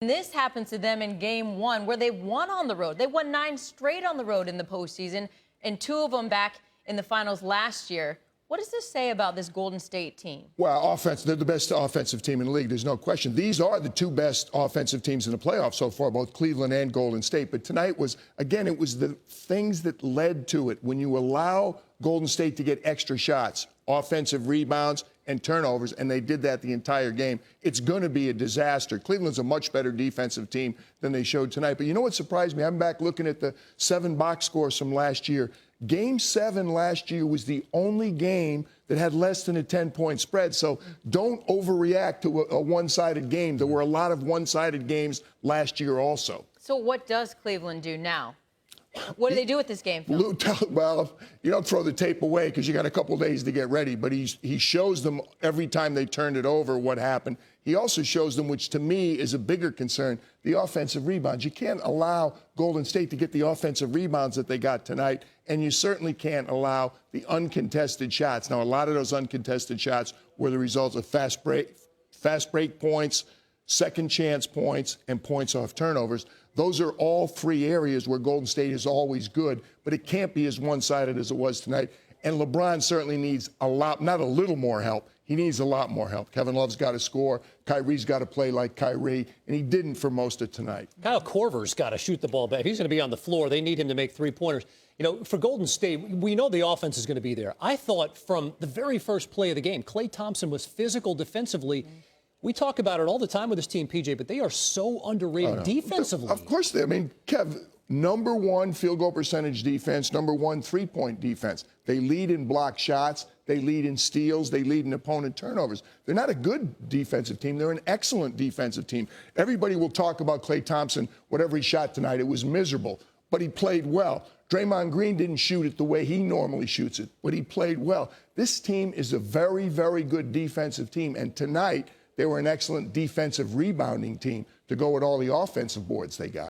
And this happens to them in game one, where they won on the road. They won 9 straight on the road in the postseason, and 2 of them back in the finals last year. What does this say about this Golden State team? Well, offense, they're the best offensive team in the league. There's no question. These are the 2 best offensive teams in the playoffs so far, both Cleveland and Golden State. But tonight was, again, it was the things that led to it. When you allow Golden State to get extra shots, offensive rebounds, and turnovers, and they did that the entire game, it's going to be a disaster. Cleveland's a much better defensive team than they showed tonight. But you know what surprised me? I'm back looking at the 7 box scores from last year. Game 7 last year was the only game that had less than a 10-point spread. So don't overreact to a one-sided game. There were a lot of one-sided games last year also. So what does Cleveland do now? What do they do with this game, Phil? Well, you don't throw the tape away because you got a couple days to get ready. But he shows them every time they turned it over what happened. He also shows them, which to me is a bigger concern, the offensive rebounds. You can't allow Golden State to get the offensive rebounds that they got tonight, and you certainly can't allow the uncontested shots. Now, a lot of those uncontested shots were the result of fast break points, second chance points, and points off turnovers. Those are all 3 areas where Golden State is always good, but it can't be as one-sided as it was tonight. And LeBron certainly needs a lot, not a little more help. He needs a lot more help. Kevin Love's got to score. Kyrie's got to play like Kyrie, and he didn't for most of tonight. Kyle Korver's got to shoot the ball back. If he's going to be on the floor, they need him to make 3-pointers. You know, for Golden State, we know the offense is going to be there. I thought from the very first play of the game, Klay Thompson was physical defensively. We talk about it all the time with this team, PJ, but they are so underrated defensively. Of course they. I mean, Kev, number 1 field goal percentage defense, number 1 3-point defense. They lead in block shots. They lead in steals. They lead in opponent turnovers. They're not a good defensive team. They're an excellent defensive team. Everybody will talk about Klay Thompson, whatever he shot tonight. It was miserable, but he played well. Draymond Green didn't shoot it the way he normally shoots it, but he played well. This team is a very, very good defensive team, and tonight they were an excellent defensive rebounding team to go with all the offensive boards they got.